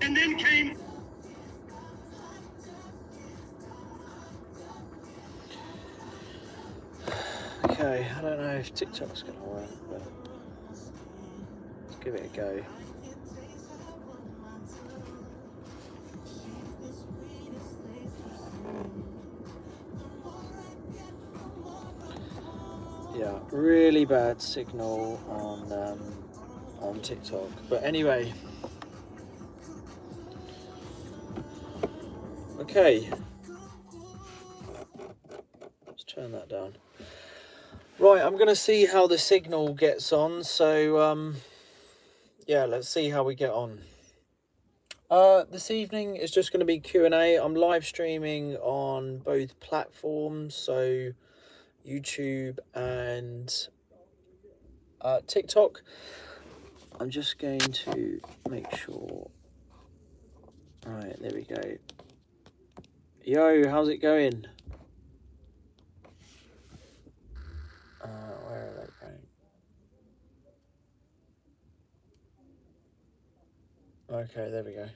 And then came... Okay, I don't know if TikTok's going to work, but let's give it a go. Yeah, really bad signal on TikTok. But anyway, okay, let's turn that down. Right, I'm going to see how the signal gets on. So, yeah, let's see how we get on. This evening is just going to be Q&A. I'm live streaming on both platforms, so YouTube and TikTok. I'm just going to make sure. Right, there we go. Yo, how's it going? Where are they going? Okay, there we go.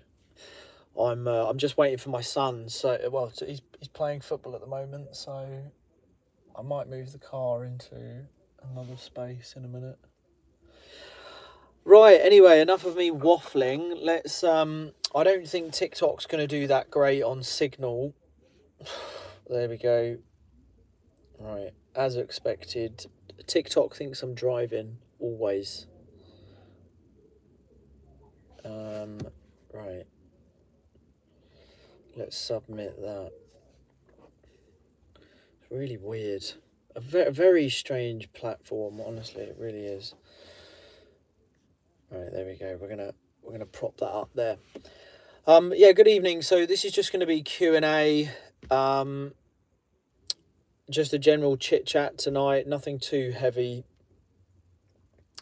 I'm just waiting for my son. So, well, he's playing football at the moment, so I might move the car into another space in a minute. Right, anyway, enough of me waffling. Let's I don't think TikTok's going to do that great on signal. There we go. Right, as expected, TikTok thinks I'm driving always. Right, let's submit that. It's really weird. A very strange platform, honestly, it really is. Right, there we go. We're gonna prop that up there. Yeah, good evening. So this is just going to be Q&A. Just a general chit chat tonight. Nothing too heavy.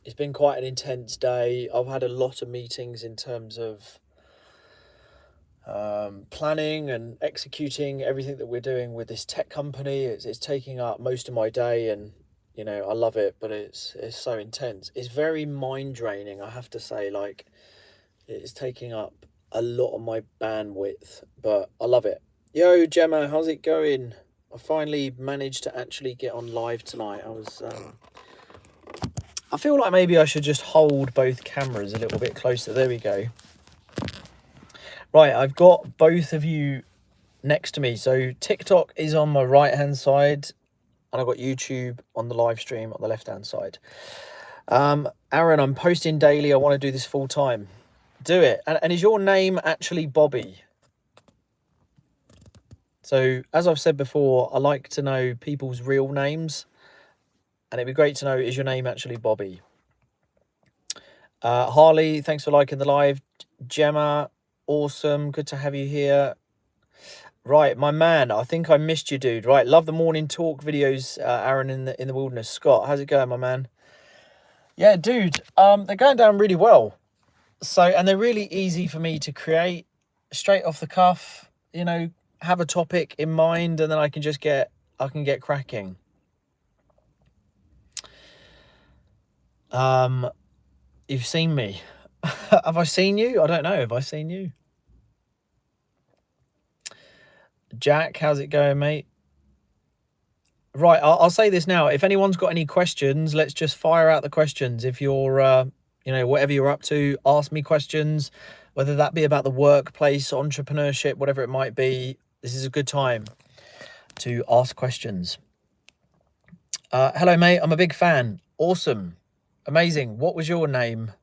It's been quite an intense day. I've had a lot of meetings in terms of planning and executing everything that we're doing with this tech company. It's taking up most of my day, and you know, I love it, but it's so intense. It's very mind draining, I have to say. Like, it's taking up a lot of my bandwidth, but I love it. Yo, Gemma, how's it going? I finally managed to actually get on live tonight. I feel like maybe I should just hold both cameras a little bit closer. There we go. Right, I've got both of you next to me. So TikTok is on my right hand side, and I've got YouTube on the live stream on the left hand side. Aaron, I'm posting daily. I want to do this full time. Do it. And is your name actually Bobby? So as I've said before, I like to know people's real names, and it'd be great to know, is your name actually Bobby? Harley, thanks for liking the live. Gemma, awesome, good to have you here. Right, my man, I think I missed you, dude. Right, love the morning talk videos, Aaron in the wilderness. Scott, how's it going, my man? Yeah, dude, they're going down really well. So, and they're really easy for me to create straight off the cuff, you know, have a topic in mind, and then I can get cracking. You've seen me. Have I seen you? I don't know. Have I seen you? Jack, how's it going, mate? Right, I'll say this now. If anyone's got any questions, let's just fire out the questions. If you're, you know, whatever you're up to, ask me questions, whether that be about the workplace, entrepreneurship, whatever it might be. This is a good time to ask questions. Hello, mate. I'm a big fan. Awesome. Amazing. What was your name?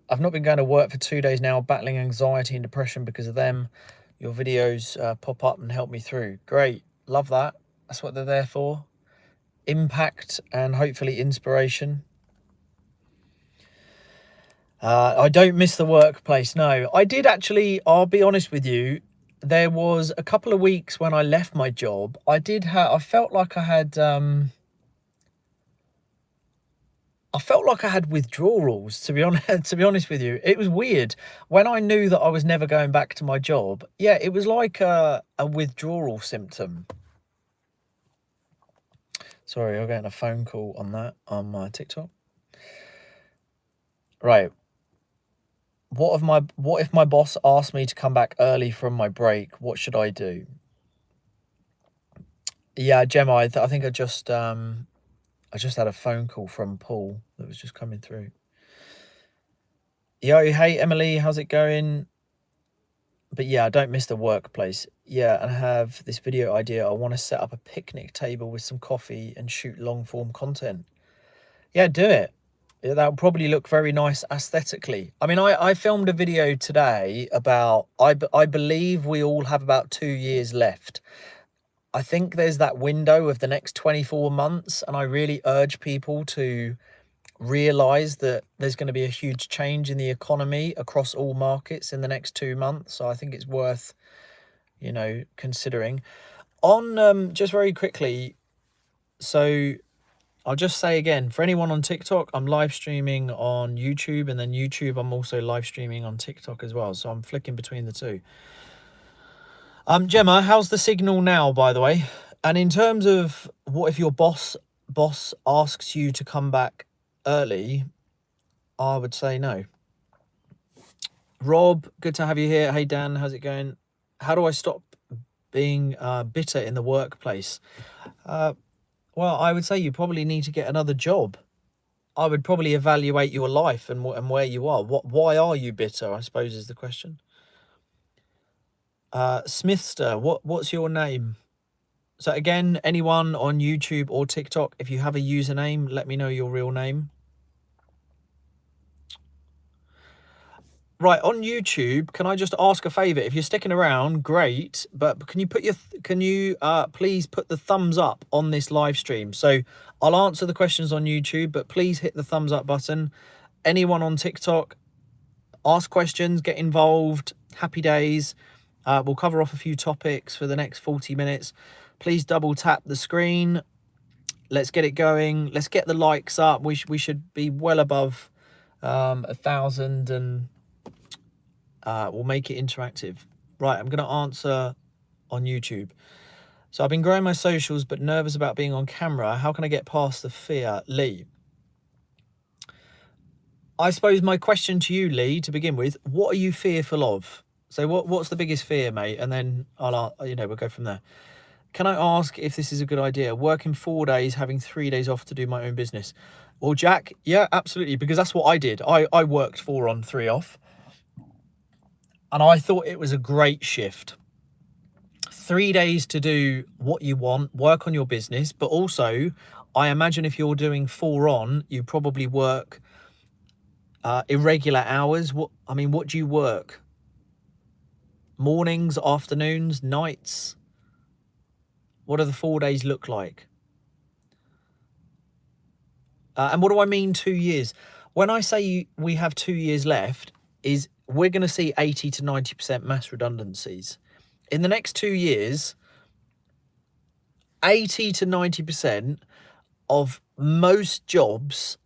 I've not been going to work for 2 days now, battling anxiety and depression because of them. Your videos pop up and help me through. Great. Love that. That's what they're there for. Impact and hopefully inspiration. I don't miss the workplace. No, I did actually. I'll be honest with you. There was a couple of weeks when I left my job. I felt like I had withdrawals, to be honest with you. It was weird. When I knew that I was never going back to my job, yeah, it was like a withdrawal symptom. Sorry, I'm getting a phone call on that on my TikTok. Right. What if my boss asked me to come back early from my break? What should I do? Yeah, Gemma, I think I just had a phone call from Paul that was just coming through. Yo, hey Emily, how's it going? But yeah, I don't miss the workplace. Yeah, and I have this video idea. I want to set up a picnic table with some coffee and shoot long form content. Yeah, do it. Yeah, that would probably look very nice aesthetically. I mean, I filmed a video today about, I believe we all have about 2 years left. I think there's that window of the next 24 months, and I really urge people to realize that there's going to be a huge change in the economy across all markets in the next 2 months. So I think it's worth, you know, considering. On just very quickly, so I'll just say again, for anyone on TikTok, I'm live streaming on YouTube, and then YouTube, I'm also live streaming on TikTok as well. So I'm flicking between the two. Gemma, how's the signal now, by the way? And in terms of what if your boss asks you to come back early, I would say no. Rob, good to have you here. Hey Dan, how's it going? How do I stop being bitter in the workplace? Well, I would say you probably need to get another job. I would probably evaluate your life and where you are. Why are you bitter, I suppose, is the question. Smithster, what's your name? So again, anyone on YouTube or TikTok, if you have a username, let me know your real name. Right, on YouTube, can I just ask a favor? If you're sticking around, great, but can you put please put the thumbs up on this live stream? So I'll answer the questions on YouTube, but please hit the thumbs up button. Anyone on TikTok, ask questions, get involved. Happy days. We'll cover off a few topics for the next 40 minutes. Please double tap the screen. Let's get it going. Let's get the likes up. We should be well above 1,000, and we'll make it interactive. Right, I'm going to answer on YouTube. So I've been growing my socials, but nervous about being on camera. How can I get past the fear? Lee. I suppose my question to you, Lee, to begin with, what are you fearful of? So what's the biggest fear, mate? And then we'll go from there. Can I ask if this is a good idea? Working 4 days, having 3 days off to do my own business. Well, Jack, yeah, absolutely, because that's what I did. I worked 4 on, 3 off. And I thought it was a great shift. 3 days to do what you want, work on your business, but also I imagine if you're doing 4 on, you probably work irregular hours. What do you work? Mornings, afternoons, nights? What do the 4 days look like? And what do I mean 2 years? When I say we have 2 years left, is we're going to see 80 to 90% mass redundancies. In the next 2 years, 80 to 90% of most jobs,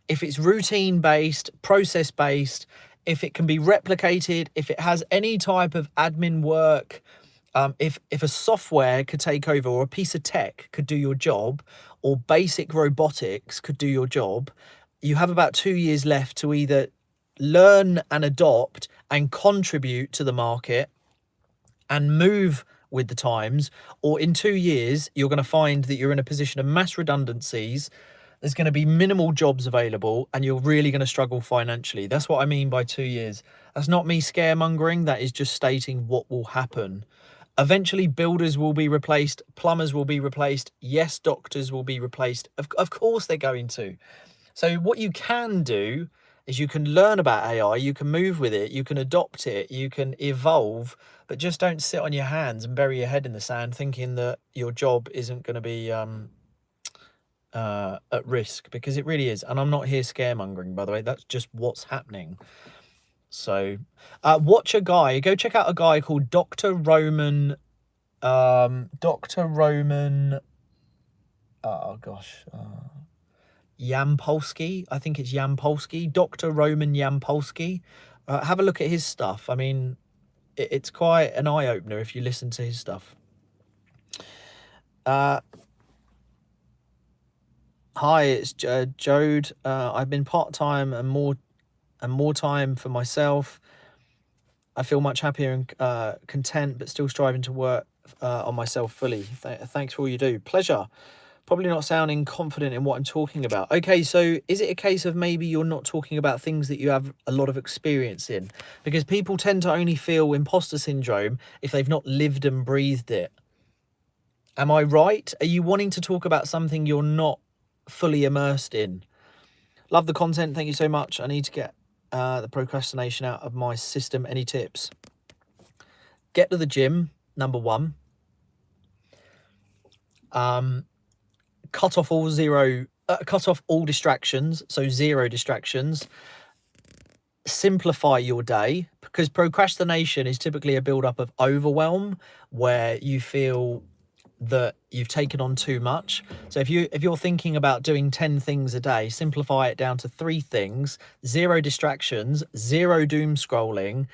if it's routine-based, process-based, if it can be replicated, if it has any type of admin work, if a software could take over, or a piece of tech could do your job, or basic robotics could do your job, you have about 2 years left to either learn and adopt and contribute to the market and move with the times, or in 2 years, you're going to find that you're in a position of mass redundancies. There's going to be minimal jobs available, and you're really going to struggle financially. That's what I mean by 2 years. That's not me scaremongering. That is just stating what will happen. Eventually, builders will be replaced. Plumbers will be replaced. Yes, doctors will be replaced. Of course, they're going to. So what you can do is you can learn about AI. You can move with it. You can adopt it. You can evolve. But just don't sit on your hands and bury your head in the sand thinking that your job isn't going to be at risk, because it really is. And I'm not here scaremongering, by the way. That's just what's happening. So watch a guy, go check out a guy called Dr. Roman, Yampolsky. I think it's Yampolsky, Dr. Roman Yampolsky. Have a look at his stuff. I mean, it's quite an eye-opener if you listen to his stuff. Hi, it's Jode. I've been part-time and more time for myself. I feel much happier and content, but still striving to work on myself fully. Thanks for all you do. Pleasure. Probably not sounding confident in what I'm talking about. Okay, so is it a case of maybe you're not talking about things that you have a lot of experience in? Because people tend to only feel imposter syndrome if they've not lived and breathed it. Am I right? Are you wanting to talk about something you're not fully immersed in? Love the content. Thank you so much. I need to get the procrastination out of my system. Any tips? Get to the gym, number one. Cut off all distractions, so 0 distractions. Simplify your day, because procrastination is typically a build-up of overwhelm where you feel that you've taken on too much. So if you're thinking about doing 10 things a day, simplify it down to 3 things: 0 distractions, 0 doom scrolling,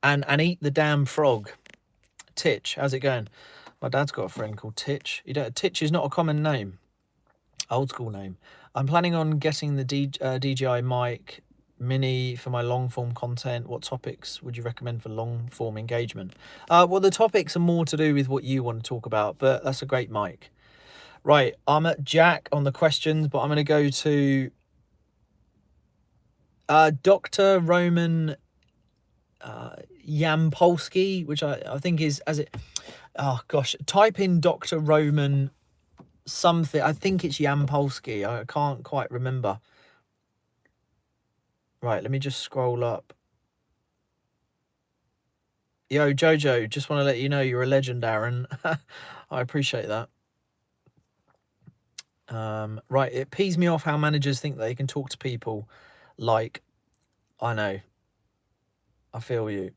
and eat the damn frog. Titch, how's it going? My dad's got a friend called Titch. Titch is not a common name. Old school name. I'm planning on getting the DJI mic mini for my long form content. What topics would you recommend for long form engagement? Well, the topics are more to do with what you want to talk about, but that's a great mic. Right, I'm at Jack on the questions, but I'm going to go to Dr. Roman Yampolsky, which I think is, as it, oh gosh, type in Dr. Roman something. I think it's Yampolsky. I can't quite remember. Right, let me just scroll up. Yo, Jojo, just want to let you know you're a legend, Aaron. I appreciate that. Right, it pees me off how managers think they can talk to people like, I know. I feel you.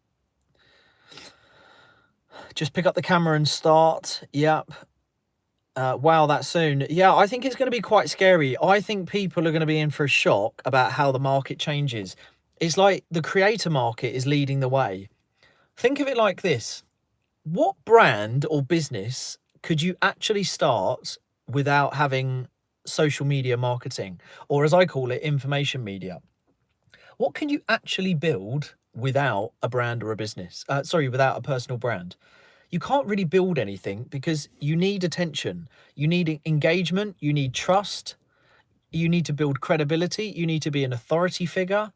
Just pick up the camera and start. Yep. Wow, that soon. Yeah, I think it's going to be quite scary. I think people are going to be in for a shock about how the market changes. It's like the creator market is leading the way. Think of it like this. What brand or business could you actually start without having social media marketing, or as I call it, information media? What can you actually build without a brand or a business? Without a personal brand? You can't really build anything because you need attention, you need engagement, you need trust, you need to build credibility, you need to be an authority figure.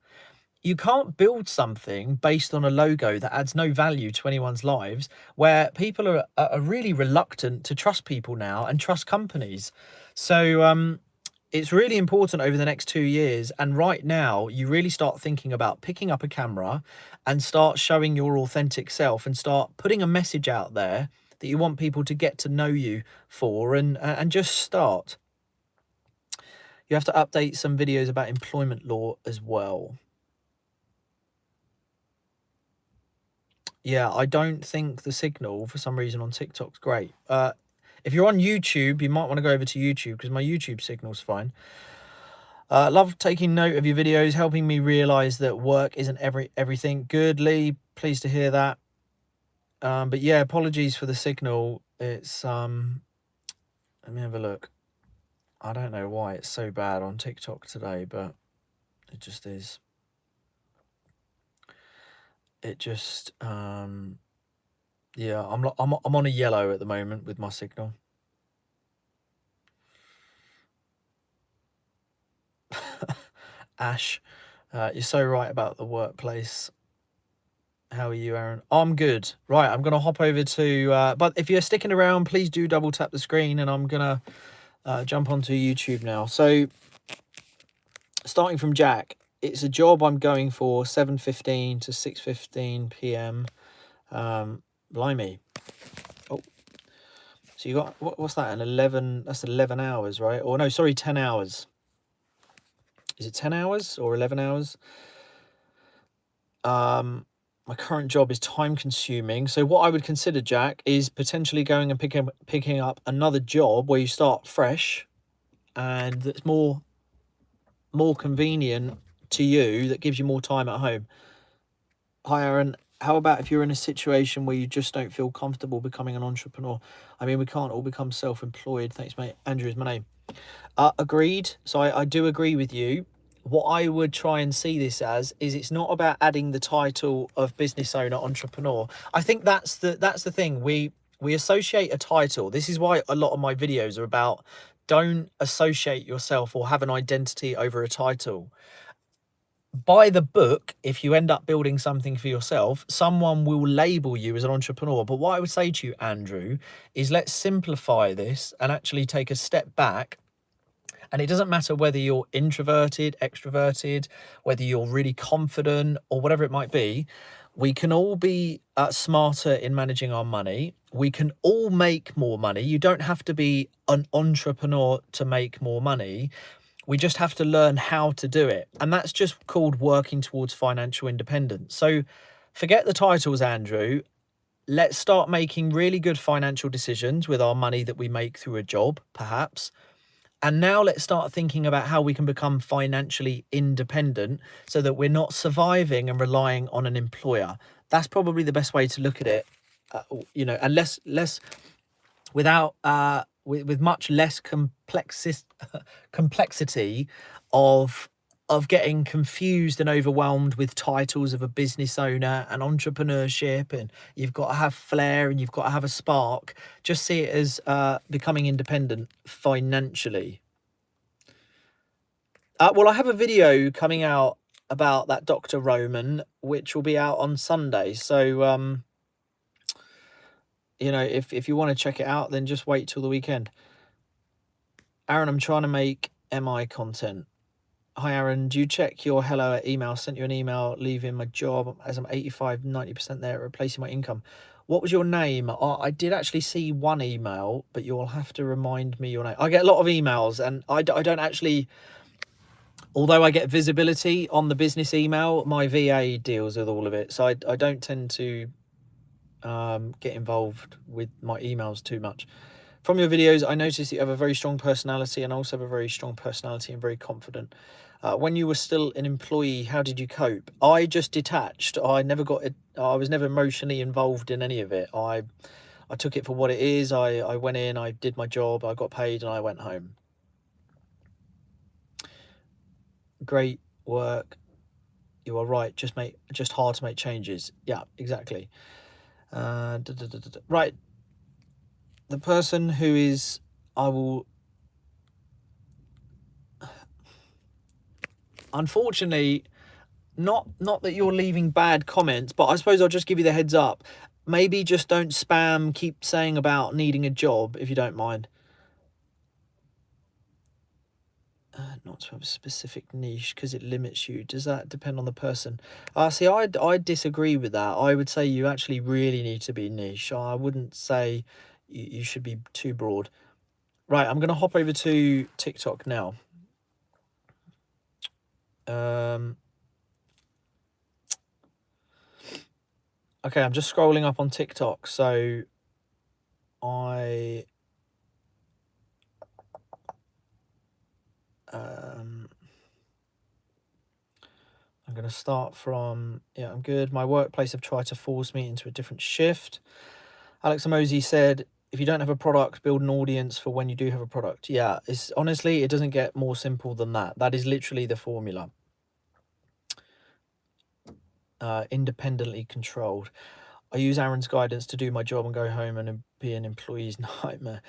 You can't build something based on a logo that adds no value to anyone's lives, where people are really reluctant to trust people now and trust companies. So it's really important over the next 2 years. And right now, you really start thinking about picking up a camera and start showing your authentic self and start putting a message out there that you want people to get to know you for, and just start. You have to update some videos about employment law as well. Yeah, I don't think the signal for some reason on TikTok's great. If you're on YouTube, you might want to go over to YouTube because my YouTube signal's fine. Love taking note of your videos, helping me realize that work isn't everything. Good, Lee. Pleased to hear that. But yeah, apologies for the signal. It's let me have a look. I don't know why it's so bad on TikTok today, but it just is. It just yeah, I'm on a yellow at the moment with my signal. Ash, you're so right about the workplace. How are you, Aaron? I'm good. Right, I'm going to hop over to... but if you're sticking around, please do double tap the screen, and I'm going to jump onto YouTube now. So, starting from Jack, it's a job I'm going for 7:15 to 6:15 p.m. Blimey. Oh, so you got... what's that? An 11... That's 11 hours, right? Or no, sorry, 10 hours. Is it 10 hours or 11 hours? My current job is time consuming. So what I would consider, Jack, is potentially going and picking up another job where you start fresh and that's more convenient to you, that gives you more time at home. Hi, Aaron. How about if you're in a situation where you just don't feel comfortable becoming an entrepreneur? I mean, we can't all become self-employed. Thanks, mate. Andrew is my name. Agreed. So I do agree with you. What I would try and see this as is it's not about adding the title of business owner, entrepreneur. I think that's the thing. We associate a title. This is why a lot of my videos are about don't associate yourself or have an identity over a title. By the book, if you end up building something for yourself, someone will label you as an entrepreneur. But what I would say to you, Andrew, is let's simplify this and actually take a step back. And it doesn't matter whether you're introverted, extroverted, whether you're really confident or whatever it might be. We can all be smarter in managing our money. We can all make more money. You don't have to be an entrepreneur to make more money. We just have to learn how to do it. And that's just called working towards financial independence. So forget the titles, Andrew. Let's start making really good financial decisions with our money that we make through a job, perhaps. And now let's start thinking about how we can become financially independent so that we're not surviving and relying on an employer. That's probably the best way to look at it, and less without with much less complexity of getting confused and overwhelmed with titles of a business owner and entrepreneurship, and you've got to have flair and you've got to have a spark. Just see it as becoming independent financially. Well, I have a video coming out about that Dr. Roman, which will be out on Sunday. So, if you want to check it out, then just wait till the weekend. Aaron, I'm trying to make MI content. Hi, Aaron. Do you check your hello at email? Sent you an email leaving my job as I'm 85, 90% there, replacing my income. What was your name? I did actually see one email, but you'll have to remind me your name. I get a lot of emails, and I don't actually, although I get visibility on the business email, my VA deals with all of it. So I don't tend to get involved with my emails too much. From your videos, I noticed you have a very strong personality and also have a very strong personality and very confident. When you were still an employee, how did you cope? I just detached. I was never emotionally involved in any of it. I took it for what it is. I went in, I did my job, I got paid, and I went home. Great work. You are right. Just hard to make changes. Yeah, exactly. Right. The person who is, unfortunately, not that you're leaving bad comments, but I suppose I'll just give you the heads up. Maybe just don't spam, keep saying about needing a job, if you don't mind. Not to have a specific niche because it limits you. Does that depend on the person? See, I disagree with that. I would say you actually really need to be niche. I wouldn't say you should be too broad. Right, I'm going to hop over to TikTok now. Okay, I'm just scrolling up on TikTok. So I'm going to start from, yeah, I'm good. My workplace have tried to force me into a different shift. Alex Amosi said, if you don't have a product, build an audience for when you do have a product. Yeah, it's honestly, it doesn't get more simple than that. That is literally the formula. Independently controlled. I use Aaron's guidance to do my job and go home and be an employee's nightmare.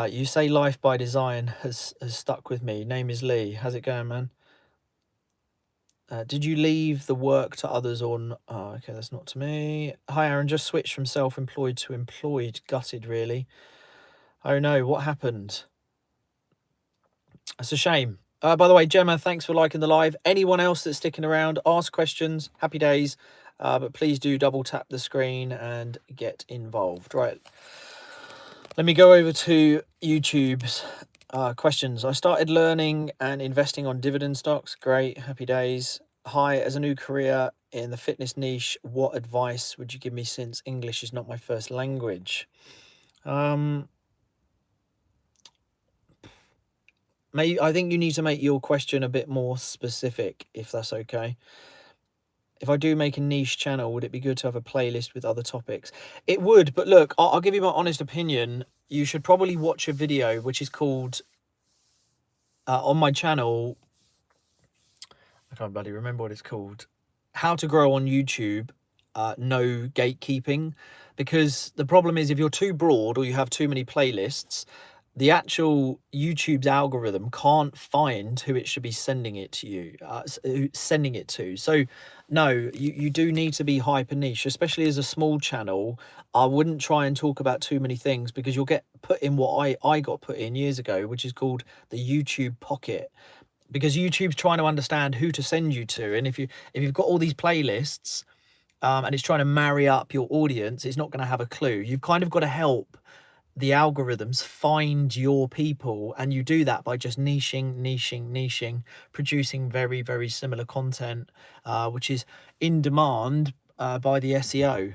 You say life by design has stuck with me. Name is Lee. How's it going, man? Did you leave the work to others or oh, okay, that's not to me. Hi, Aaron. Just switched from self-employed to employed. Gutted, really. Oh no, what happened? It's a shame. By the way, Gemma, thanks for liking the live. Anyone else that's sticking around, ask questions. Happy days. But please do double tap the screen and get involved. Right. Let me go over to YouTube's questions. I started learning and investing on dividend stocks. Great. Happy days. Hi, as a new career in the fitness niche, what advice would you give me since English is not my first language? I think you need to make your question a bit more specific, if that's okay. if I do make a niche channel, would it be good to have a playlist with other topics? It would, but look, I'll give you my honest opinion. You should probably watch a video which is called, on my channel, I can't bloody remember what it's called, How to Grow on YouTube, No Gatekeeping. Because the problem is, if you're too broad or you have too many playlists, the actual YouTube's algorithm can't find who it should be sending it to you, sending it to. So no, you do need to be hyper niche, especially as a small channel. I wouldn't try and talk about too many things, because you'll get put in what I got put in years ago, which is called the YouTube pocket, because YouTube's trying to understand who to send you to. And if you've got all these playlists, and it's trying to marry up your audience, it's not going to have a clue. You've kind of got to help the algorithms find your people, and you do that by just niching, producing very, very similar content, which is in demand by the SEO.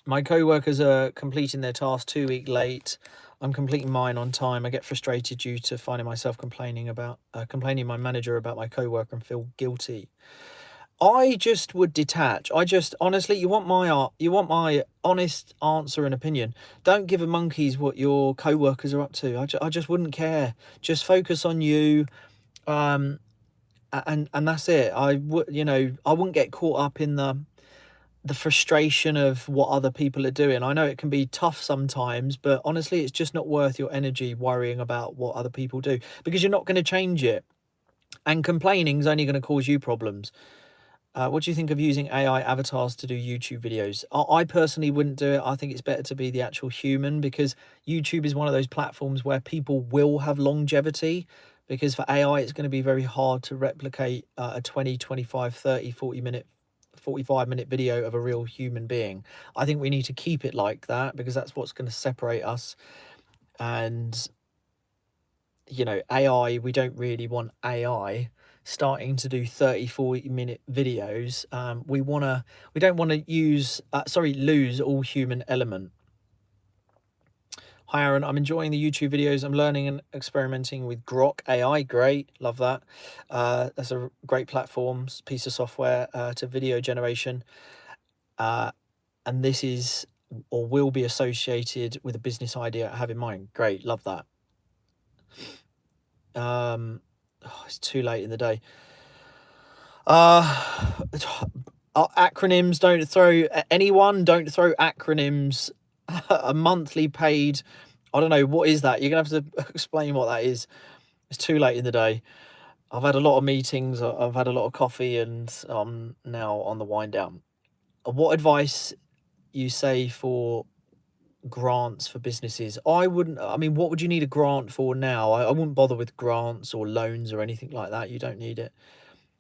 My co-workers are completing their task 2 weeks late. I'm completing mine on time. I get frustrated due to finding myself complaining my manager about my co-worker and feel guilty. I just would detach. I just, honestly, you want my honest answer and opinion. Don't give a monkeys what your co-workers are up to. I just wouldn't care. Just focus on you, and that's it. I wouldn't get caught up in the frustration of what other people are doing. I know it can be tough sometimes, but honestly, it's just not worth your energy worrying about what other people do, because you're not going to change it, and complaining is only going to cause you problems. What do you think of using AI avatars to do YouTube videos? I personally wouldn't do it. I think it's better to be the actual human, because YouTube is one of those platforms where people will have longevity, because for AI, it's going to be very hard to replicate a 20, 25, 30, 40 minute, 45-minute video of a real human being. I think we need to keep it like that, because that's what's going to separate us. And, AI, we don't really want AI starting to do 30, 40-minute videos. We don't want to lose all human element. Hi Aaron, I'm enjoying the YouTube videos. I'm learning and experimenting with Grok AI. Great, love that. That's a great platform, piece of software to video generation. And this is or will be associated with a business idea I have in mind. Great, love that. It's too late in the day. Acronyms, don't throw acronyms. A monthly paid, I don't know, what is that? You're gonna have to explain what that is. It's too late in the day. I've had a lot of meetings, I've had a lot of coffee, and now on the wind down. What advice you say for grants for businesses? I mean, what would you need a grant for now? I wouldn't bother with grants or loans or anything like that. You don't need it.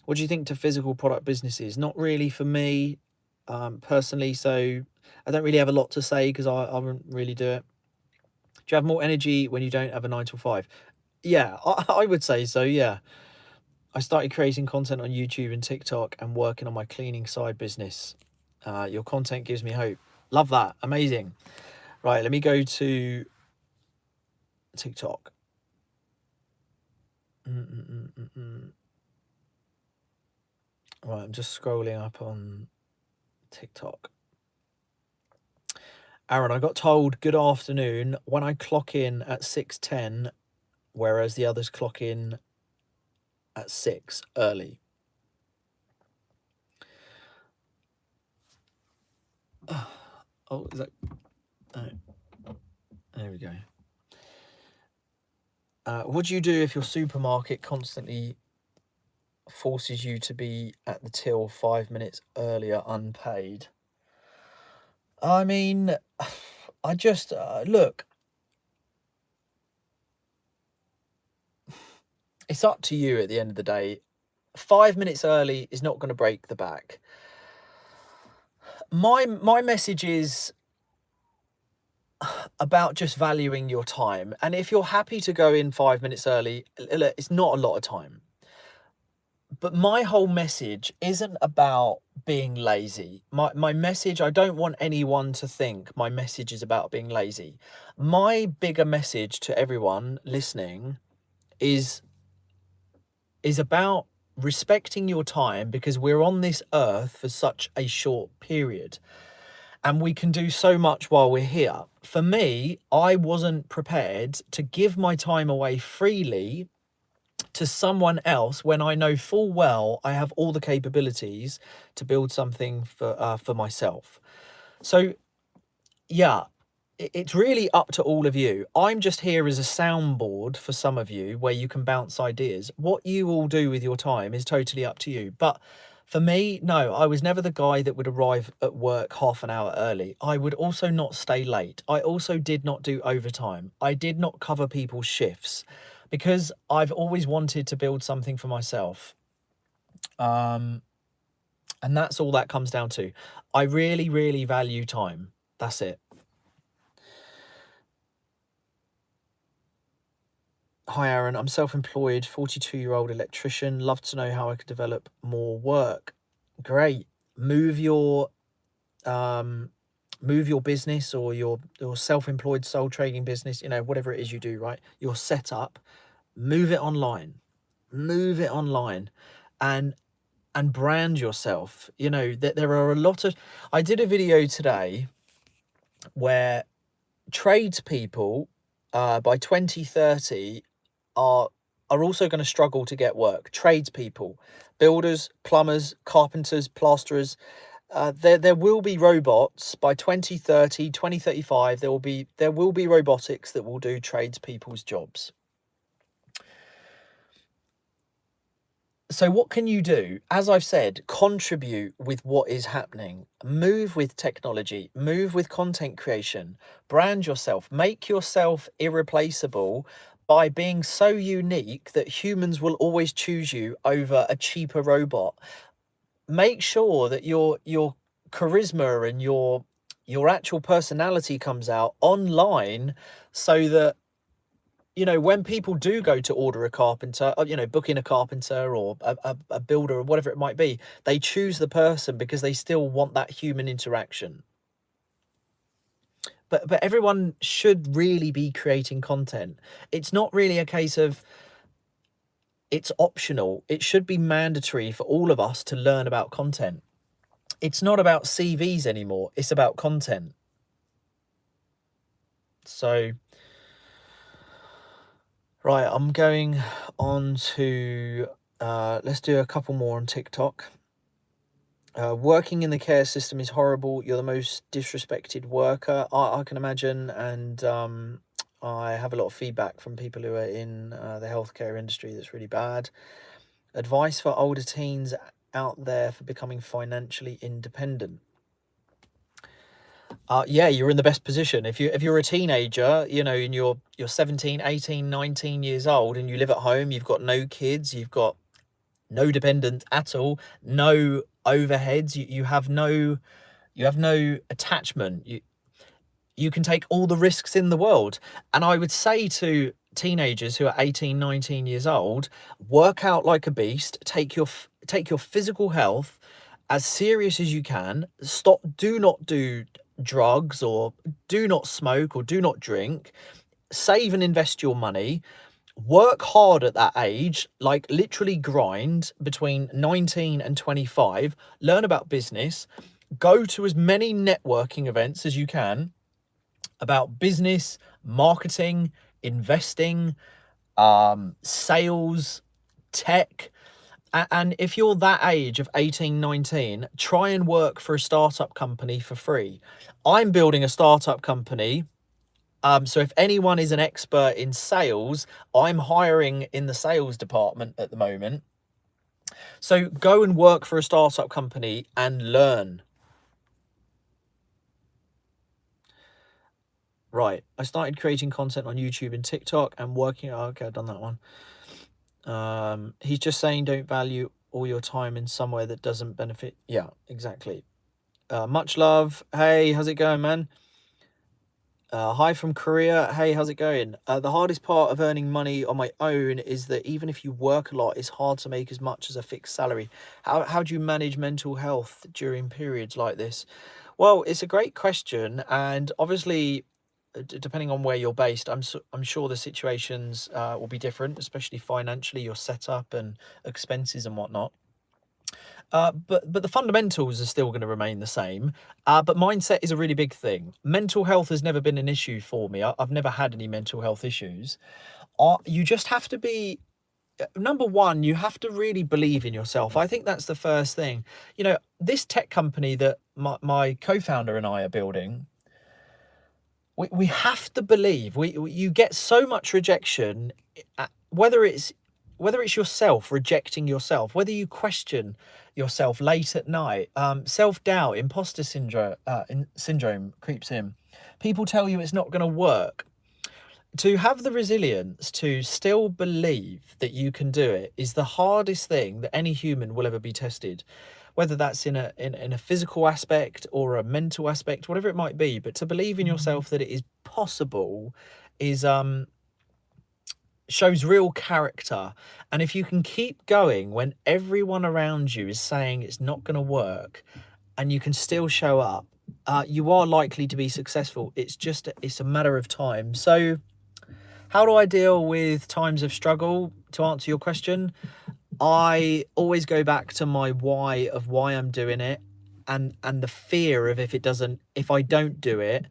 What do you think to physical product businesses? Not really for me, personally. So I don't really have a lot to say, because I wouldn't really do it. Do you have more energy when you don't have a 9 to 5? Yeah, I would say so. Yeah. I started creating content on YouTube and TikTok and working on my cleaning side business. Your content gives me hope. Love that. Amazing. Right. Let me go to TikTok. Right, I'm just scrolling up on TikTok. Aaron, I got told good afternoon when I clock in at 6:10, whereas the others clock in at 6 early. Oh, is that? Oh, there we go. What do you do if your supermarket constantly forces you to be at the till 5 minutes earlier unpaid? I mean, I just look, it's up to you at the end of the day. 5 minutes early is not going to break the back. My message is about just valuing your time. And if you're happy to go in 5 minutes early, it's not a lot of time. But my whole message isn't about being lazy. My message, I don't want anyone to think my message is about being lazy. My bigger message to everyone listening is about respecting your time, because we're on this earth for such a short period and we can do so much while we're here. For me, I wasn't prepared to give my time away freely to someone else when I know full well I have all the capabilities to build something for myself. So yeah, it's really up to all of you. I'm just here as a soundboard for some of you where you can bounce ideas. What you all do with your time is totally up to you. But for me, no, I was never the guy that would arrive at work half an hour early. I would also not stay late. I also did not do overtime. I did not cover people's shifts because I've always wanted to build something for myself. And that's all that comes down to. I really, really value time. That's it. Hi, Aaron. I'm self-employed, 42-year-old electrician. Love to know how I could develop more work. Great. Move your business or your self-employed sole trading business, you know, whatever it is you do, right? Your setup, move it online. Move it online and brand yourself. You know, that there are a lot of I did a video today where tradespeople by 2030 are also going to struggle to get work. Tradespeople, builders, plumbers, carpenters, plasterers. There will be robots by 2030, 2035. There will be robotics that will do tradespeople's jobs. So what can you do? As I've said, contribute with what is happening. Move with technology. Move with content creation. Brand yourself. Make yourself irreplaceable by being so unique that humans will always choose you over a cheaper robot. Make sure that your charisma and your actual personality comes out online so that, you know, when people do go to order a carpenter, you know, book in a carpenter or a builder or whatever it might be, they choose the person because they still want that human interaction. But everyone should really be creating content. It's not really a case of it's optional. It should be mandatory for all of us to learn about content. It's not about CVs anymore. It's about content. So, right, I'm going on to, let's do a couple more on TikTok. Working in the care system is horrible. You're the most disrespected worker, I can imagine. And I have a lot of feedback from people who are in the healthcare industry that's really bad. Advice for older teens out there for becoming financially independent. Yeah, you're in the best position. If you're a teenager, you know, and you're 17, 18, 19 years old and you live at home, you've got no kids, you've got no dependent at all, no overheads, you have no attachment. You can take all the risks in the world. And I would say to teenagers who are 18, 19 years old, work out like a beast, take your physical health as serious as you can. Do not do drugs, or do not smoke, or do not drink. Save and invest your money. Work hard at that age, like literally grind between 19 and 25. Learn about business. Go to as many networking events as you can about business, marketing, investing, sales, tech. And if you're that age of 18, 19, try and work for a startup company for free. I'm building a startup company. So if anyone is an expert in sales, I'm hiring in the sales department at the moment. So go and work for a startup company and learn. Right. I started creating content on YouTube and TikTok and working. Oh, okay, I've done that one. He's just saying don't value all your time in somewhere that doesn't benefit. Yeah, exactly. Much love. Hey, how's it going, man? Hi from Korea. Hey, how's it going? The hardest part of earning money on my own is that even if you work a lot, it's hard to make as much as a fixed salary. How do you manage mental health during periods like this? Well, it's a great question. And obviously, depending on where you're based, I'm sure the situations will be different, especially financially, your setup and expenses and whatnot. But the fundamentals are still going to remain the same. But mindset is a really big thing. Mental health has never been an issue for me. I've never had any mental health issues. You just have to be, number one, you have to really believe in yourself. I think that's the first thing. You know, this tech company that my co-founder and I are building, we have to believe. You get so much rejection, whether it's yourself rejecting yourself, whether you question yourself late at night, self-doubt, imposter syndrome creeps in. People tell you it's not going to work. To have the resilience to still believe that you can do it is the hardest thing that any human will ever be tested, whether that's in a physical aspect or a mental aspect, whatever it might be. But to believe in yourself that it is possible is shows real character. And if you can keep going when everyone around you is saying it's not going to work, and you can still show up, you are likely to be successful. It's a matter of time. So how do I deal with times of struggle? To answer your question, I always go back to my why of why I'm doing it, and the fear of if I don't do it,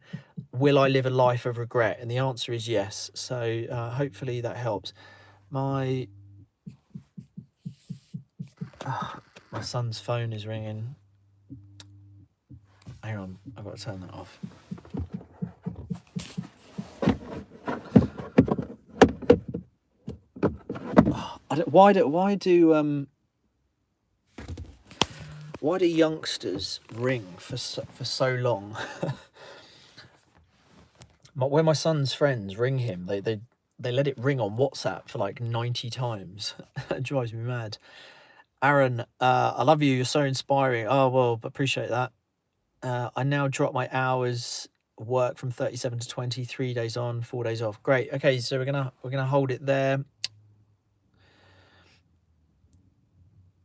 will I live a life of regret? And the answer is yes. So hopefully that helps. My son's phone is ringing. Hang on, I've got to turn that off. Why do youngsters ring for so long? When my son's friends ring him, they let it ring on WhatsApp for like 90 times. It drives me mad. Aaron, I love you. You're so inspiring. Oh, well, appreciate that. I now drop my hours work from 37 to 20, 3 days on, 4 days off. Great. Okay, so we're gonna hold it there.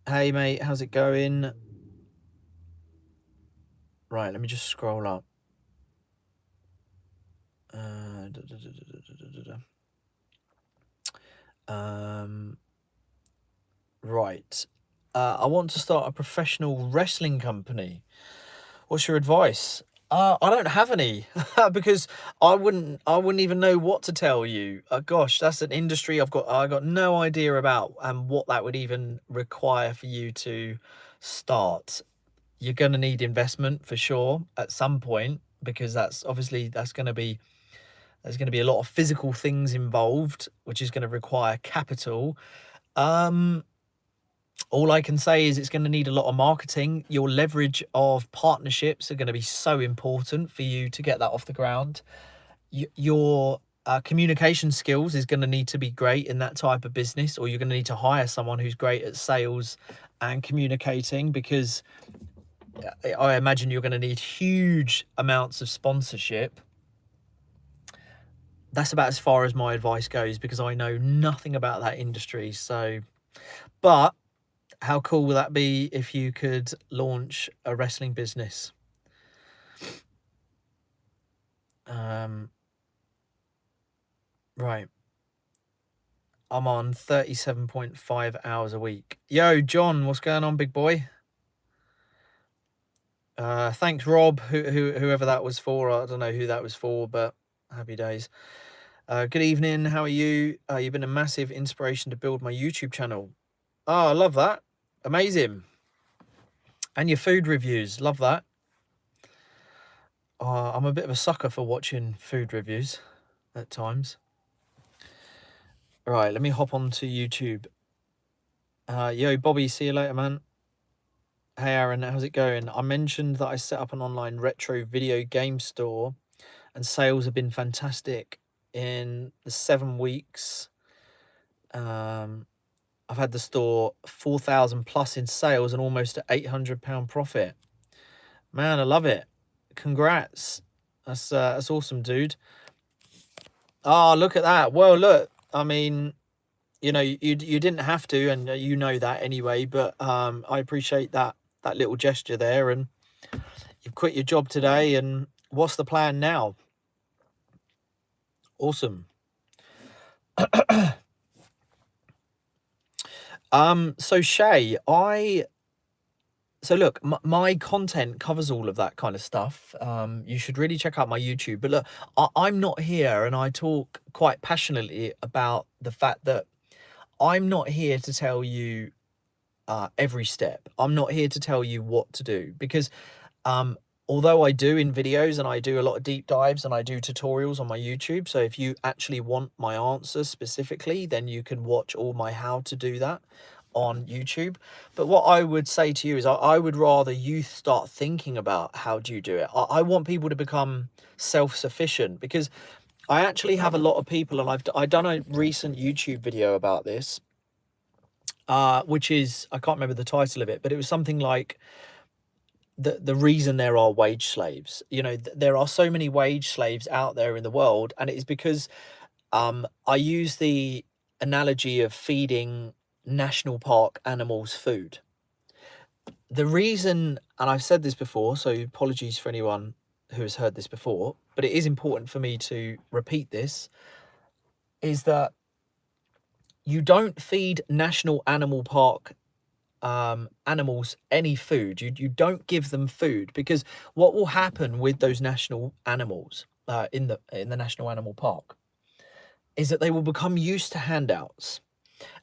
Hey mate, how's it going? Right, let me just scroll up. Right. I want to start a professional wrestling company. What's your advice? I don't have any because I wouldn't even know what to tell you. Gosh, that's an industry I got no idea about and what that would even require for you to start. You're going to need investment for sure at some point, because there's going to be a lot of physical things involved, which is going to require capital. All I can say is it's going to need a lot of marketing. Your leverage of partnerships are going to be so important for you to get that off the ground. Your communication skills is going to need to be great in that type of business, or you're going to need to hire someone who's great at sales and communicating, because I imagine you're going to need huge amounts of sponsorship. That's about as far as my advice goes, because I know nothing about that industry. So, but how cool will that be if you could launch a wrestling business? Right. I'm on 37.5 hours a week. Yo, John, what's going on, big boy? Thanks, Rob, whoever that was for. I don't know who that was for, but happy days. Good evening. How are you? You've been a massive inspiration to build my YouTube channel. Oh, I love that. Amazing. And your food reviews. Love that. I'm a bit of a sucker for watching food reviews at times. Right, let me hop on to YouTube. Yo, Bobby, see you later, man. Hey, Aaron, how's it going? I mentioned that I set up an online retro video game store and sales have been fantastic. In the 7 weeks, I've had the store 4,000 plus in sales and almost an £800 profit. Man, I love it. Congrats. That's awesome, dude. Oh, look at that. Well, look, I mean, you know, you didn't have to, and you know that anyway, but I appreciate that little gesture there. And you've quit your job today, and what's the plan now? Awesome. So Shay, so look, my content covers all of that kind of stuff. You should really check out my YouTube. But look, I'm not here, and I talk quite passionately about the fact that I'm not here to tell you every step. I'm not here to tell you what to do, because although I do in videos, and I do a lot of deep dives, and I do tutorials on my YouTube. So if you actually want my answers specifically, then you can watch all my how to do that on YouTube. But what I would say to you is I would rather you start thinking about how do you do it. I want people to become self-sufficient, because I actually have a lot of people, and I've done a recent YouTube video about this, which is, I can't remember the title of it, but it was something like the reason there are wage slaves. You know, there are so many wage slaves out there in the world, and it is because I use the analogy of feeding national park animals food. The reason, and I've said this before, so apologies for anyone who has heard this before, but it is important for me to repeat this, is that you don't feed national animal park animals any food. You don't give them food, because what will happen with those national animals in the national animal park is that they will become used to handouts.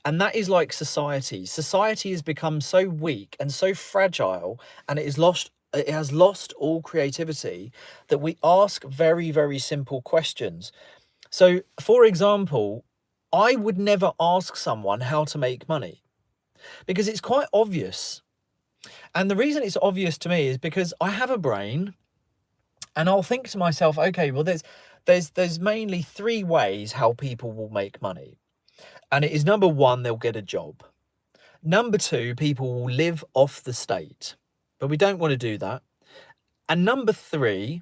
And that is like society. Society has become so weak and so fragile, and it has lost all creativity, that we ask very, very simple questions. So, for example, I would never ask someone how to make money, because it's quite obvious. And the reason it's obvious to me is because I have a brain, and I'll think to myself, okay, well, there's mainly three ways how people will make money. And it is, number one, they'll get a job. Number two, people will live off the state, but we don't want to do that. And number three,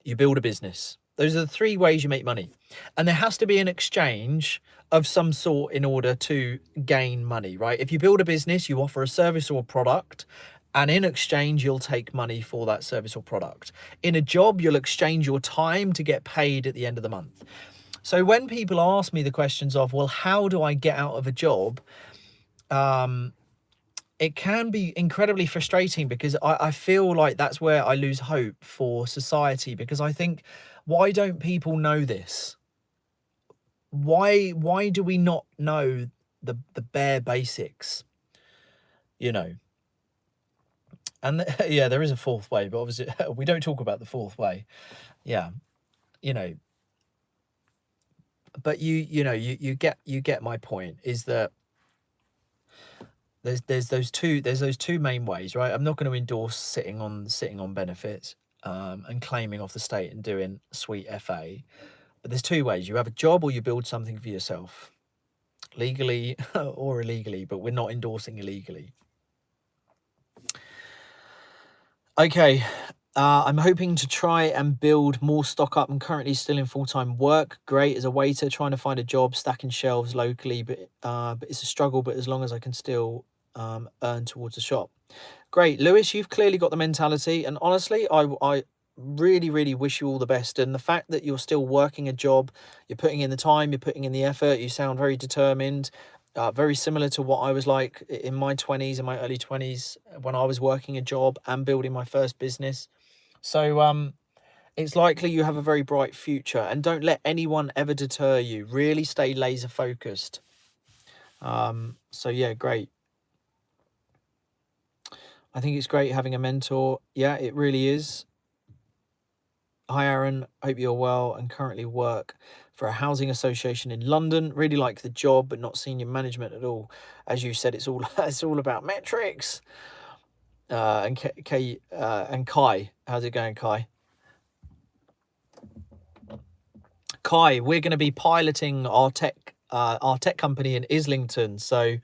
you build a business. Those are the three ways you make money. And there has to be an exchange of some sort in order to gain money, right? If you build a business, you offer a service or a product, and in exchange, you'll take money for that service or product. In a job, you'll exchange your time to get paid at the end of the month. So when people ask me the questions of, well, how do I get out of a job? It can be incredibly frustrating, because I feel like that's where I lose hope for society, because I think, why don't people know this? Why do we not know the bare basics, you know? And yeah, there is a fourth way, but obviously we don't talk about the fourth way. Yeah, you know, but you know, you get my point, is that there's those two main ways, right? I'm not going to endorse sitting on benefits and claiming off the state and doing sweet FA. But there's two ways: you have a job, or you build something for yourself, legally or illegally. But we're not endorsing illegally. Okay, I'm hoping to try and build more stock up. I'm currently still in full-time work. Great, as a waiter, trying to find a job stacking shelves locally, but it's a struggle. But as long as I can still earn towards the shop. Great, Lewis, you've clearly got the mentality, and honestly, I really, really wish you all the best. And the fact that you're still working a job, you're putting in the time, you're putting in the effort, you sound very determined, very similar to what I was like in my 20s, in my early 20s, when I was working a job and building my first business. So it's likely you have a very bright future, and don't let anyone ever deter you. Really stay laser focused. So yeah, great. I think it's great having a mentor. Yeah, it really is. Hi, Aaron. Hope you're well, and currently work for a housing association in London. Really like the job, but not senior management at all. As you said, it's all about metrics. And Kai, how's it going, Kai? Kai, we're going to be piloting our tech company in Islington. So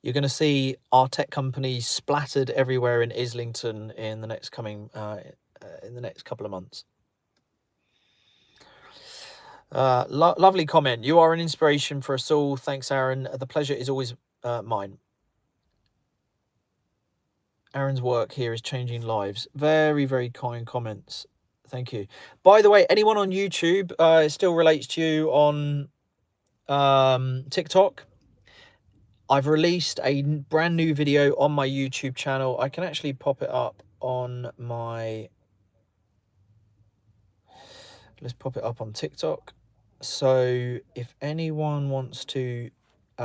you're going to see our tech company splattered everywhere in Islington in the next couple of months. Lovely comment. You are an inspiration for us all. Thanks, Aaron. The pleasure is always mine. Aaron's work here is changing lives. Very, very kind comments. Thank you. By the way, anyone on YouTube, it still relates to you on TikTok. I've released a brand new video on my YouTube channel. I can actually pop it up on my... Let's pop it up on TikTok. So if anyone wants to...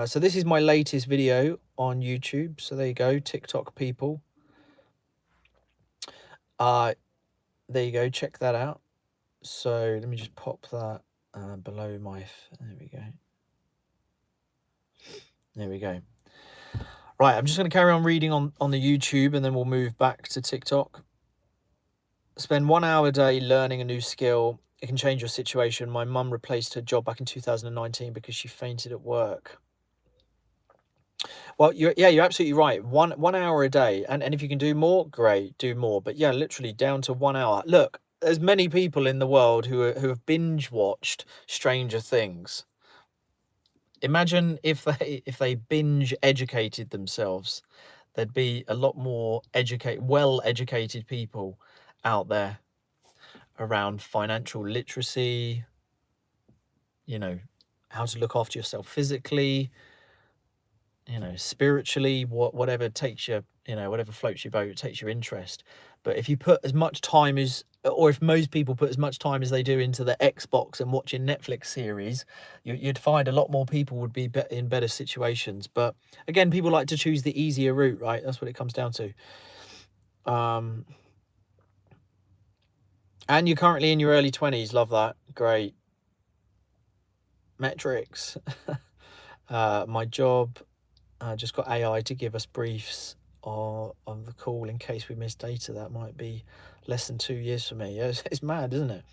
so this is my latest video on YouTube. So there you go, TikTok people. There you go, check that out. So let me just pop that below my... There we go. There we go. Right, I'm just going to carry on reading on the YouTube, and then we'll move back to TikTok. Spend 1 hour a day learning a new skill. It can change your situation. My mum replaced her job back in 2019 because she fainted at work. Well, you're absolutely right. One hour a day. And if you can do more, great, do more. But yeah, literally down to 1 hour. Look, there's many people in the world who have binge watched Stranger Things. Imagine if they binge educated themselves, there'd be a lot more well-educated people out there around financial literacy, you know, how to look after yourself physically, you know, spiritually, whatever takes your, you know, whatever floats your boat, takes your interest. But if you put as much time as, or if most people put as much time as they do into the Xbox and watching Netflix series, you'd find a lot more people would be in better situations. But again, people like to choose the easier route, right? That's what it comes down to. And you're currently in your early 20s. Love that. Great. Metrics. My job just got AI to give us briefs on the call in case we miss data. That might be less than 2 years for me. Yeah, it's mad, isn't it?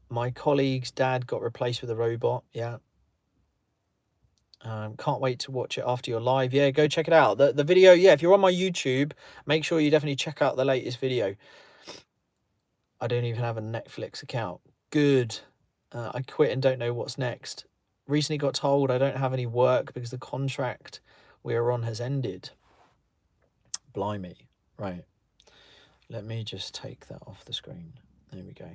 My colleague's dad got replaced with a robot. Yeah. Can't wait to watch it after you're live. Yeah, go check it out. The video, yeah, if you're on my YouTube, make sure you definitely check out the latest video. I don't even have a Netflix account. Good. I quit and don't know what's next. Recently got told I don't have any work because the contract we are on has ended. Blimey. Right. Let me just take that off the screen. There we go.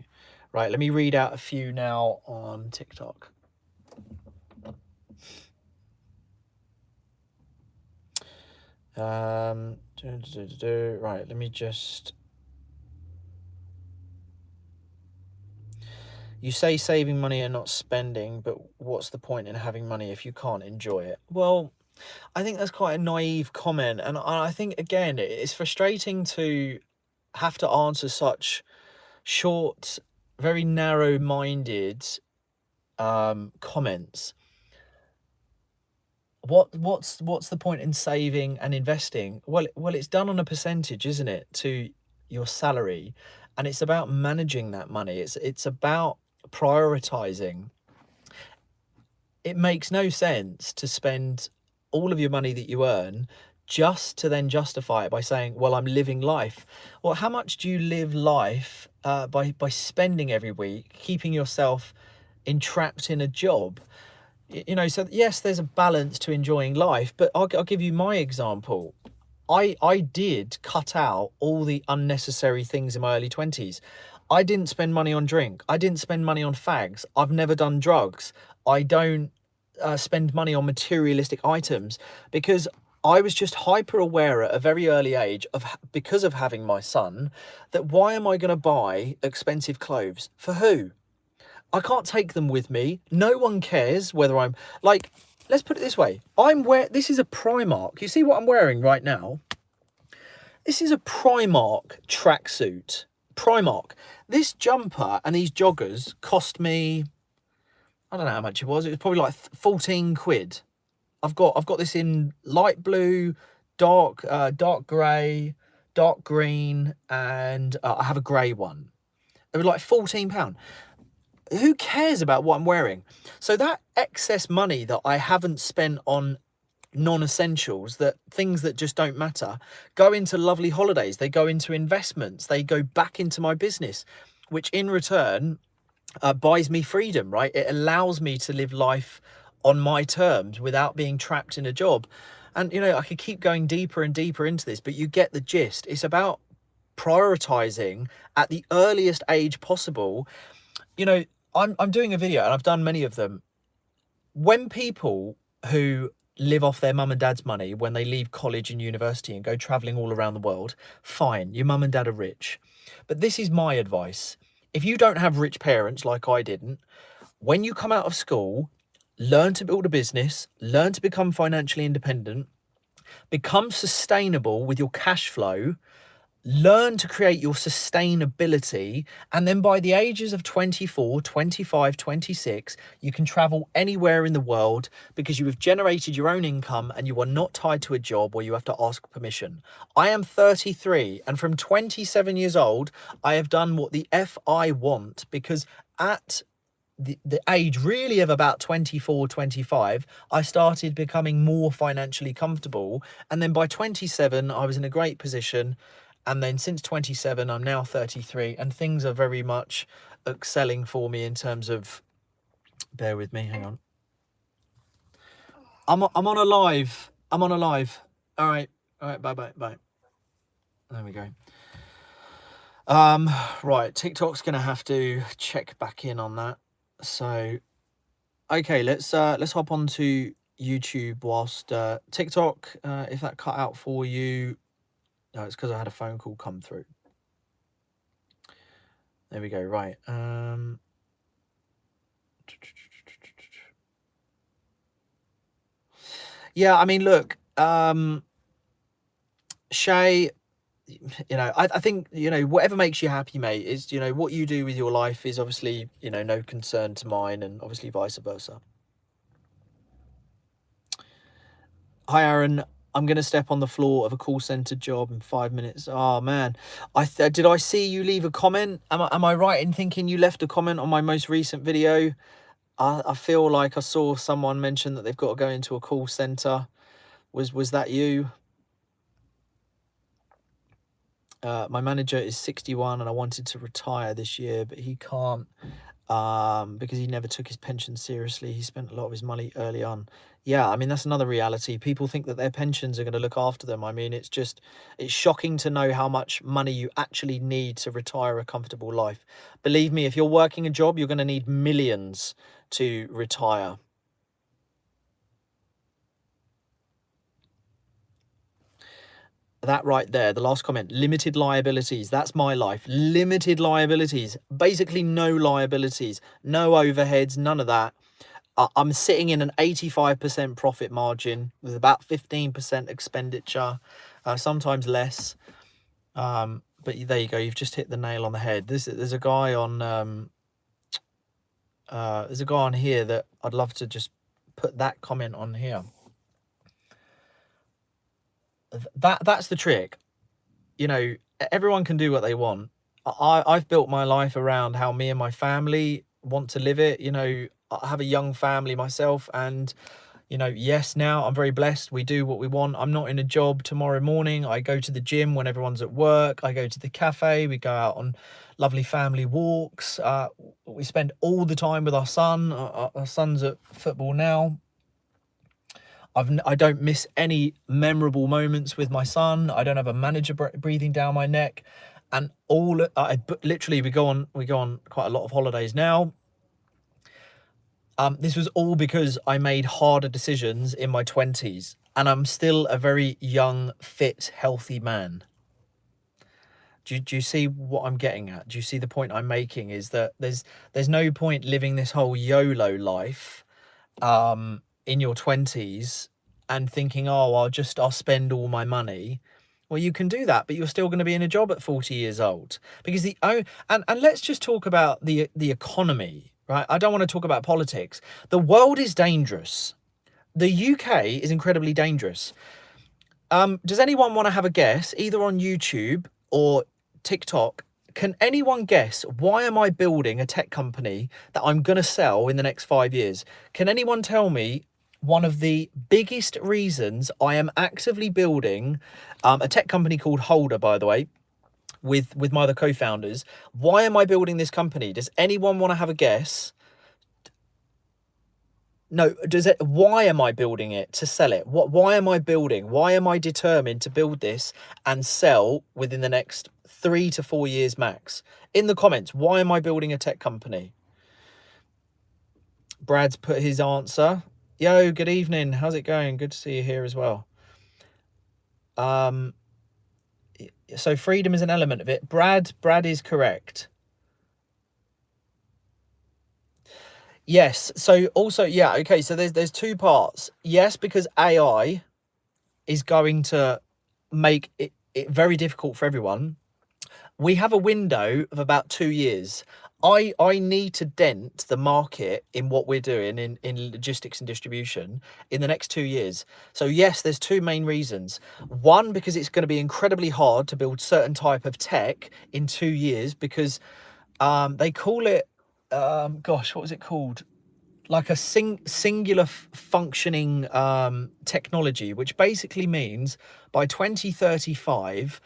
Right, let me read out a few now on TikTok. Right, let me just... You say saving money and not spending, but what's the point in having money if you can't enjoy it? Well, I think that's quite a naive comment. And I think, again, it's frustrating to have to answer such short, very narrow-minded comments. What's the point in saving and investing? Well, it's done on a percentage, isn't it, to your salary? And it's about managing that money. It's about prioritizing. It makes no sense to spend all of your money that you earn just to then justify it by saying, well, I'm living life. Well, how much do you live life by spending every week, keeping yourself entrapped in a job? You know, so yes, there's a balance to enjoying life, but I'll give you my example. I did cut out all the unnecessary things in my early 20s. I didn't spend money on drink. I didn't spend money on fags. I've never done drugs. I don't spend money on materialistic items because I was just hyper aware at a very early age because of having my son, that why am I going to buy expensive clothes? For who? I can't take them with me. No one cares whether I'm like, let's put it this way. This is a Primark. You see what I'm wearing right now? This is a Primark tracksuit. Primark. This jumper and these joggers cost me, I don't know how much it was. It was probably like 14 quid. I've got this in light blue, dark grey, dark green, and I have a grey one. It was like £14. Who cares about what I'm wearing? So that excess money that I haven't spent on non-essentials, that things that just don't matter, go into lovely holidays. They go into investments. They go back into my business, which in return buys me freedom, right? It allows me to live life on my terms without being trapped in a job. And, you know, I could keep going deeper and deeper into this, but you get the gist. It's about prioritizing at the earliest age possible. You know, I'm doing a video, and I've done many of them. When people who live off their mum and dad's money when they leave college and university and go traveling all around the world, fine, your mum and dad are rich. But this is my advice. If you don't have rich parents like I didn't, when you come out of school, learn to build a business, learn to become financially independent, become sustainable with your cash flow, learn to create your sustainability, and then by the ages of 24, 25, 26, you can travel anywhere in the world because you have generated your own income and you are not tied to a job where you have to ask permission. I am 33, and from 27 years old, I have done what the F I want, because at the age really of about 24, 25, I started becoming more financially comfortable. And then by 27, I was in a great position. And then since 27, I'm now 33, and things are very much excelling for me in terms of, bear with me, hang on. I'm on a live. I'm on a live. All right. Bye. There we go. Right. TikTok's going to have to check back in on that. So, okay, let's hop on to YouTube whilst TikTok, if that cut out for you. No, it's because I had a phone call come through. There we go. Right. Yeah, I mean, look, Shay, you know, I think, you know, whatever makes you happy, mate, is, you know, what you do with your life is obviously, you know, no concern to mine, and obviously vice versa. Hi, Aaron. I'm going to step on the floor of a call center job in 5 minutes. Oh, man. Did I see you leave a comment? Am I right in thinking you left a comment on my most recent video? I feel like I saw someone mention that they've got to go into a call center. Was that you? My manager is 61 and I wanted to retire this year, but he can't because he never took his pension seriously. He spent a lot of his money early on. Yeah, I mean, that's another reality. People think that their pensions are going to look after them. I mean, it's shocking to know how much money you actually need to retire a comfortable life. Believe me, if you're working a job, you're going to need millions to retire. That right there, the last comment, limited liabilities. That's my life. Limited liabilities. Basically no liabilities, no overheads, none of that. I'm sitting in an 85% profit margin with about 15% expenditure, sometimes less. But there you go. You've just hit the nail on the head. There's a guy on here that I'd love to just put that comment on here. That's the trick. You know, everyone can do what they want. I've built my life around how me and my family want to live it. You know, I have a young family myself, and, you know, yes, now I'm very blessed. We do what we want. I'm not in a job tomorrow morning. I go to the gym when everyone's at work. I go to the cafe. We go out on lovely family walks. We spend all the time with our son. Our son's at football now. I don't miss any memorable moments with my son. I don't have a manager breathing down my neck, and literally we go on quite a lot of holidays now. This was all because I made harder decisions in my 20s, and I'm still a very young, fit, healthy man. Do you see what I'm getting at? Do you see the point I'm making? Is that there's no point living this whole YOLO life in your 20s and thinking, oh, I'll spend all my money. Well, you can do that, but you're still going to be in a job at 40 years old, because and let's just talk about the economy, right? I don't want to talk about politics. The world is dangerous. The UK is incredibly dangerous. Does anyone want to have a guess, either on YouTube or TikTok? Can anyone guess, why am I building a tech company that I'm going to sell in the next 5 years? Can anyone tell me one of the biggest reasons I am actively building a tech company called Holder, by the way, with my other co-founders? Why am I building this company? Does anyone want to have a guess? No, does it? Why am I building it? To sell it? Why am I building? Why am I determined to build this and sell within the next 3 to 4 years max? In the comments, why am I building a tech company? Brad's put his answer. Yo, good evening. How's it going? Good to see you here as well. So freedom is an element of it. Brad is correct. Yes. So also, yeah, okay. So there's two parts. Yes, because AI is going to make it very difficult for everyone. We have a window of about 2 years. I need to dent the market in what we're doing in logistics and distribution in the next 2 years. So yes, there's two main reasons. One, because it's going to be incredibly hard to build certain type of tech in 2 years because they call it, gosh, what was it called? Like a singular functioning technology, which basically means by 2035,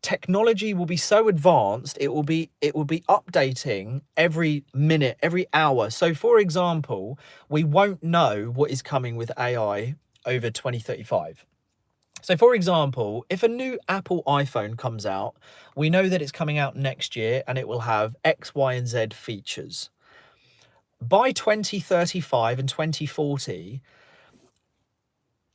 technology will be so advanced it will be updating every minute, every hour. So for example, we won't know what is coming with AI over 2035. So for example, if a new Apple iPhone comes out, we know that it's coming out next year and it will have X, Y, and Z features. By 2035 and 2040,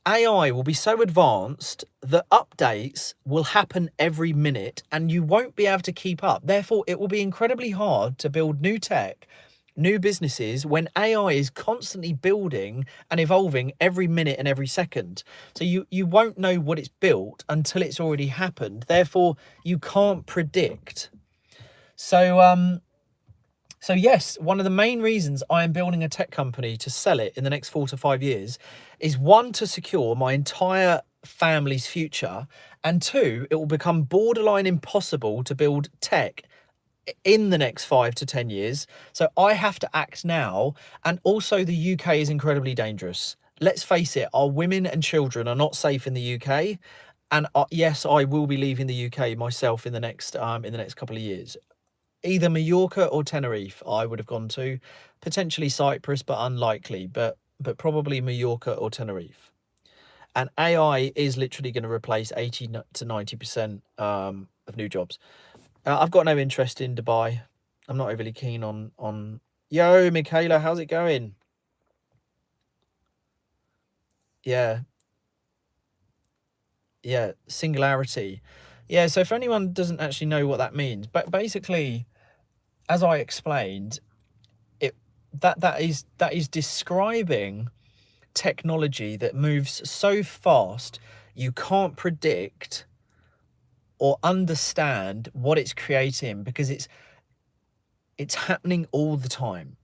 AI will be so advanced that updates will happen every minute and you won't be able to keep up. Therefore, it will be incredibly hard to build new tech, new businesses when AI is constantly building and evolving every minute and every second. So you won't know what it's built until it's already happened. Therefore, you can't predict. So yes, one of the main reasons I am building a tech company to sell it in the next 4 to 5 years is one, to secure my entire family's future, and two, it will become borderline impossible to build tech in the next 5 to 10 years. So I have to act now. And also the UK is incredibly dangerous. Let's face it, our women and children are not safe in the UK. And yes, I will be leaving the UK myself in the next couple of years. Either Mallorca or Tenerife I would have gone to, potentially Cyprus, but unlikely, but probably Mallorca or Tenerife. And AI is literally going to replace 80 to 90% of new jobs. I've got no interest in Dubai. I'm not overly keen on. Yo, Michaela, how's it going? Yeah, yeah, singularity. Yeah, so if anyone doesn't actually know what that means, but basically, as I explained, that is describing technology that moves so fast you can't predict or understand what it's creating because it's happening all the time.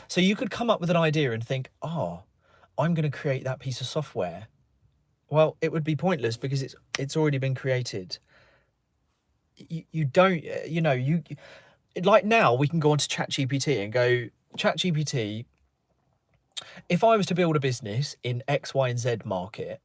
So you could come up with an idea and think, oh, I'm going to create that piece of software. Well, it would be pointless because it's already been created. You don't, like now we can go onto ChatGPT and go, ChatGPT, if I was to build a business in X, Y, and Z market,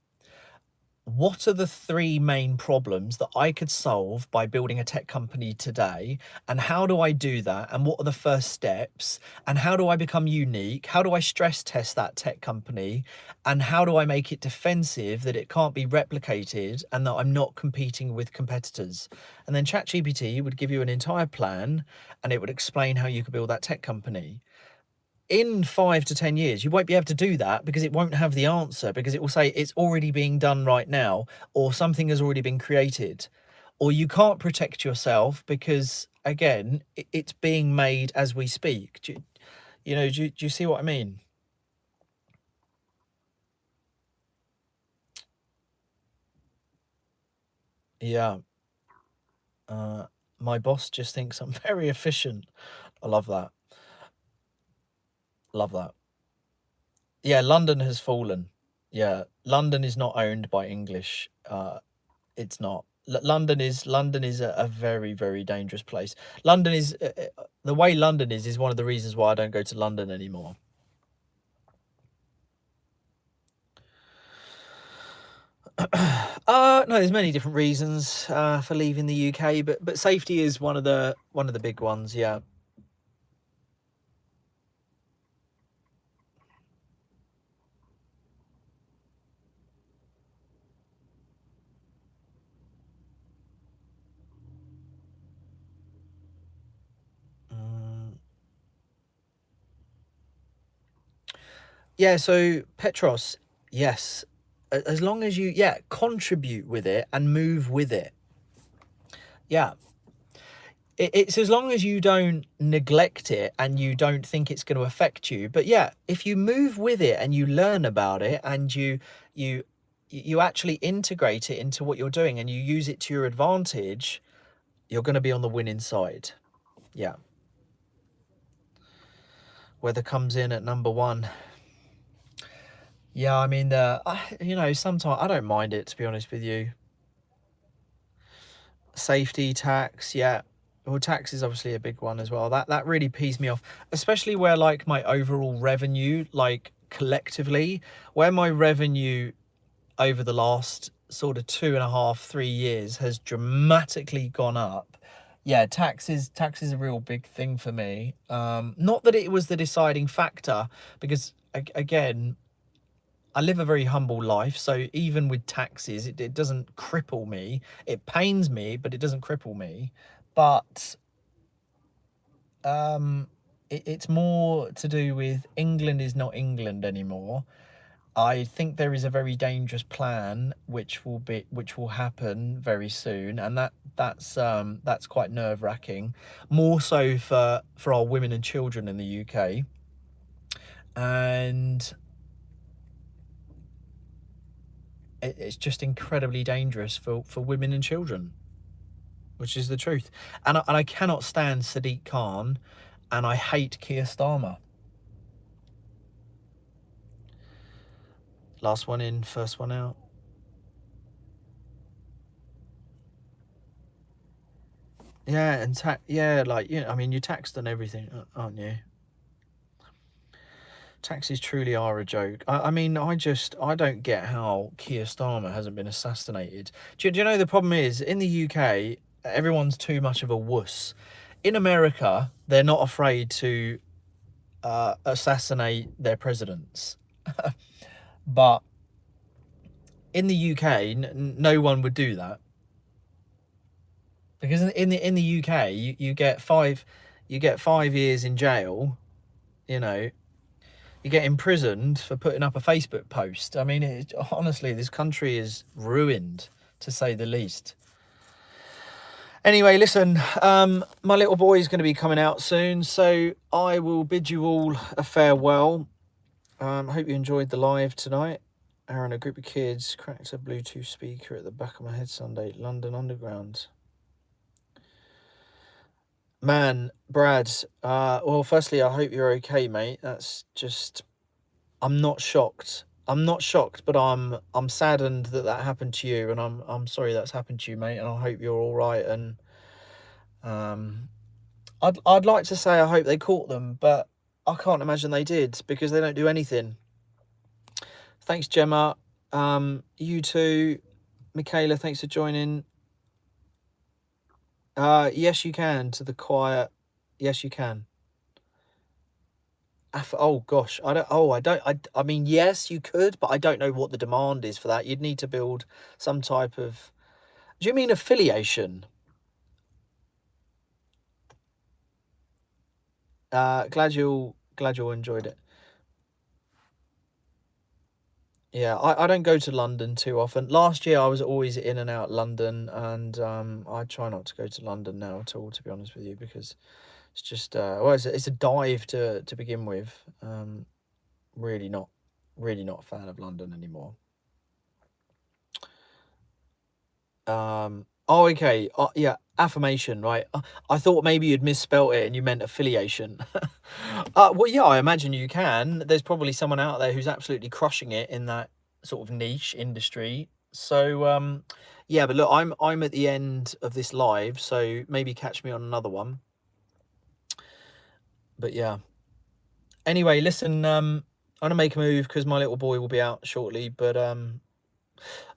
what are the three main problems that I could solve by building a tech company today? And how do I do that? And what are the first steps? And how do I become unique? How do I stress test that tech company? And how do I make it defensive that it can't be replicated and that I'm not competing with competitors? And then ChatGPT would give you an entire plan and it would explain how you could build that tech company. In 5 to 10 years, you won't be able to do that because it won't have the answer, because it will say it's already being done right now, or something has already been created, or you can't protect yourself because, again, it's being made as we speak. Do you see what I mean? Yeah. My boss just thinks I'm very efficient. I love that. Love that. Yeah, London has fallen. Yeah, London is not owned by English. It's not. London is a very, very dangerous place. London is the way London is one of the reasons why I don't go to London anymore. No, there's many different reasons for leaving the UK, but safety is one of the big ones. Yeah. Yeah, so Petros, yes. As long as you, yeah, contribute with it and move with it. Yeah. It's as long as you don't neglect it and you don't think it's going to affect you. But yeah, if you move with it and you learn about it and you you actually integrate it into what you're doing and you use it to your advantage, you're going to be on the winning side. Yeah. Weather comes in at number 1. Yeah, I mean, you know, sometimes I don't mind it, to be honest with you. Safety, tax, yeah. Well, tax is obviously a big one as well. That really pees me off, especially where like my overall revenue, like collectively, where my revenue over the last sort of 2.5, 3 years has dramatically gone up. Yeah, tax is a real big thing for me. Not that it was the deciding factor, because again, I live a very humble life, so even with taxes, it doesn't cripple me. It pains me, but it doesn't cripple me. But it's more to do with England is not England anymore. I think there is a very dangerous plan which will happen very soon, and that's quite nerve-wracking, more so for our women and children in the UK. And it's just incredibly dangerous for women and children, which is the truth. And I cannot stand Sadiq Khan, and I hate Keir Starmer. Last one in, first one out. Yeah, and yeah, like, you know, I mean, you're taxed on everything, aren't you? Taxes truly are a joke. I mean, I don't get how Keir Starmer hasn't been assassinated. Do you know the problem is, in the UK, everyone's too much of a wuss. In America, they're not afraid to assassinate their presidents. But in the UK, no one would do that, because in the UK, you get 5 years in jail. You know, you get imprisoned for putting up a Facebook post. I mean, honestly, this country is ruined, to say the least. Anyway, listen, my little boy is going to be coming out soon, so I will bid you all a farewell. Hope you enjoyed the live tonight. Aaron, a group of kids cracked a Bluetooth speaker at the back of my head Sunday, London Underground. Man, Brad, well, firstly, I hope you're okay, mate. That's just, I'm not shocked. I'm not shocked, but I'm saddened that happened to you, and I'm sorry that's happened to you, mate, and I hope you're all right. And I'd like to say I hope they caught them, but I can't imagine they did, because they don't do anything. Thanks, Gemma. You too. Michaela, thanks for joining. Yes, you can, to the quiet. Yes, you can. Oh gosh, I mean, yes, you could, but I don't know what the demand is for that. You'd need to build some type of, do you mean affiliation? Glad you enjoyed it. Yeah, I don't go to London too often. Last year I was always in and out London, and I try not to go to London now at all, to be honest with you, because it's just well, it's a dive to begin with. Really not a fan of London anymore. Oh, okay. Yeah, affirmation, right? I thought maybe you'd misspelt it and you meant affiliation. Well, yeah, I imagine you can. There's probably someone out there who's absolutely crushing it in that sort of niche industry. So, yeah, but look, I'm at the end of this live, so maybe catch me on another one. But yeah. Anyway, listen, I'm gonna make a move because my little boy will be out shortly. But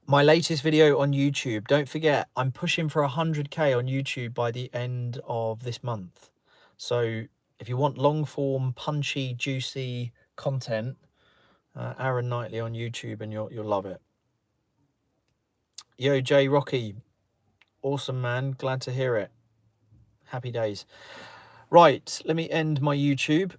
my latest video on YouTube, don't forget, I'm pushing for 100k on YouTube by the end of this month. So if you want long form, punchy, juicy content, Aaron Knightley on YouTube, and you'll love it. Yo, Jay Rocky, awesome, man. Glad to hear it. Happy days. Right, let me end my YouTube.